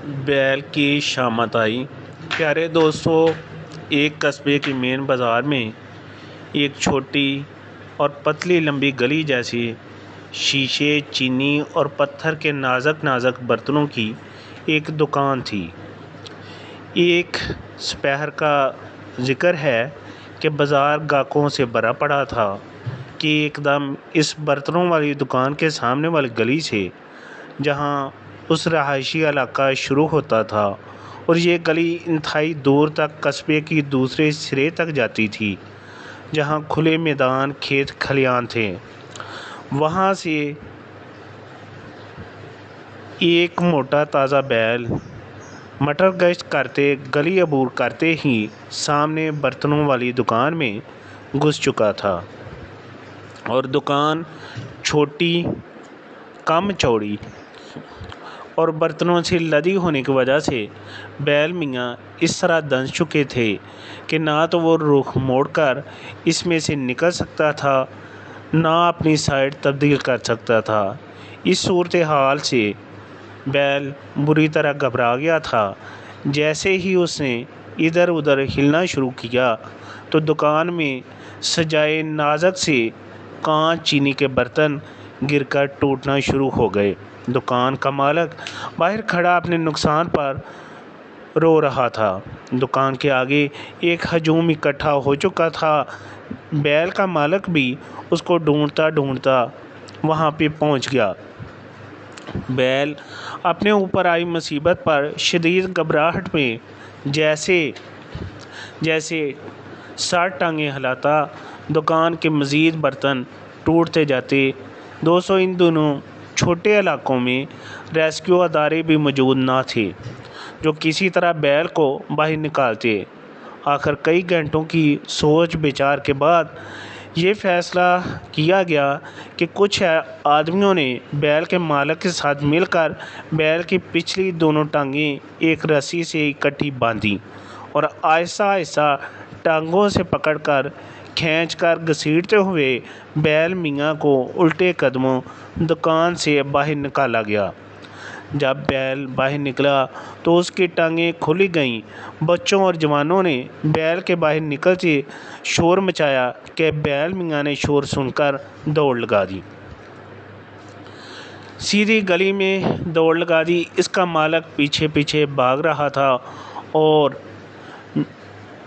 بیل کی شامت آئی۔ پیارے دوستو، ایک قصبے کی مین بازار میں ایک چھوٹی اور پتلی لمبی گلی جیسی شیشے، چینی اور پتھر کے نازک نازک برتنوں کی ایک دکان تھی۔ ایک سپہر کا ذکر ہے کہ بازار گاہکوں سے بھرا پڑا تھا کہ ایک دم اس برتنوں والی دکان کے سامنے والی گلی سے، جہاں اس رہائشی علاقہ شروع ہوتا تھا اور یہ گلی انتہائی دور تک قصبے کی دوسرے سرے تک جاتی تھی، جہاں کھلے میدان، کھیت کھلیان تھے، وہاں سے ایک موٹا تازہ بیل مٹر گشت کرتے گلی عبور کرتے ہی سامنے برتنوں والی دکان میں گھس چکا تھا، اور دکان چھوٹی، کم چوڑی اور برتنوں سے لدی ہونے کی وجہ سے بیل میاں اس طرح دنس چکے تھے کہ نہ تو وہ رخ موڑ کر اس میں سے نکل سکتا تھا، نہ اپنی سائیڈ تبدیل کر سکتا تھا۔ اس صورتحال سے بیل بری طرح گھبرا گیا تھا۔ جیسے ہی اس نے ادھر ادھر ہلنا شروع کیا تو دکان میں سجائے نازک سے کانچ، چینی کے برتن گر کر ٹوٹنا شروع ہو گئے۔ دکان کا مالک باہر کھڑا اپنے نقصان پر رو رہا تھا۔ دکان کے آگے ایک ہجوم اکٹھا ہو چکا تھا۔ بیل کا مالک بھی اس کو ڈھونڈتا ڈھونڈتا وہاں پہ پہنچ گیا۔ بیل اپنے اوپر آئی مصیبت پر شدید گھبراہٹ میں جیسے سر ٹانگیں ہلاتا دکان کے مزید برتن ٹوٹتے جاتے۔ دوستو، ان دنوں چھوٹے علاقوں میں ریسکیو ادارے بھی موجود نہ تھے جو کسی طرح بیل کو باہر نکالتے۔ آخر کئی گھنٹوں کی سوچ بچار کے بعد یہ فیصلہ کیا گیا کہ کچھ آدمیوں نے بیل کے مالک کے ساتھ مل کر بیل کی پچھلی دونوں ٹانگیں ایک رسی سے اکٹھی باندھیں اور آہستہ آہستہ ٹانگوں سے پکڑ کر کھینچ کر گھسیٹتے ہوئے بیل میاں کو الٹے قدموں دکان سے باہر نکالا گیا۔ جب بیل باہر نکلا تو اس کی ٹانگیں کھلی گئیں۔ بچوں اور جوانوں نے بیل کے باہر نکلتے شور مچایا کہ بیل میاں نے شور سن کر دوڑ لگا دی۔ سیدھی گلی میں دوڑ لگا دی۔ اس کا مالک پیچھے پیچھے بھاگ رہا تھا اور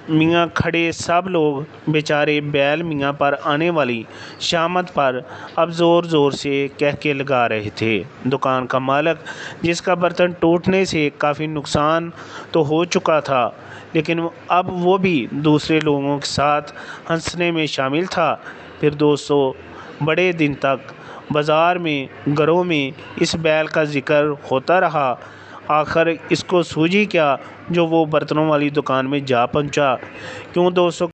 میاں کھڑے سب لوگ بیچارے بیل میاں پر آنے والی شامت پر اب زور زور سے کہکے لگا رہے تھے۔ دکان کا مالک، جس کا برتن ٹوٹنے سے کافی نقصان تو ہو چکا تھا، لیکن اب وہ بھی دوسرے لوگوں کے ساتھ ہنسنے میں شامل تھا۔ پھر دوستو، بڑے دن تک بازار میں، گھروں میں اس بیل کا ذکر ہوتا رہا۔ آخر اس کو سوجھی کیا جو وہ برتنوں والی دکان میں جا پہنچا۔ کیوں دوستو؟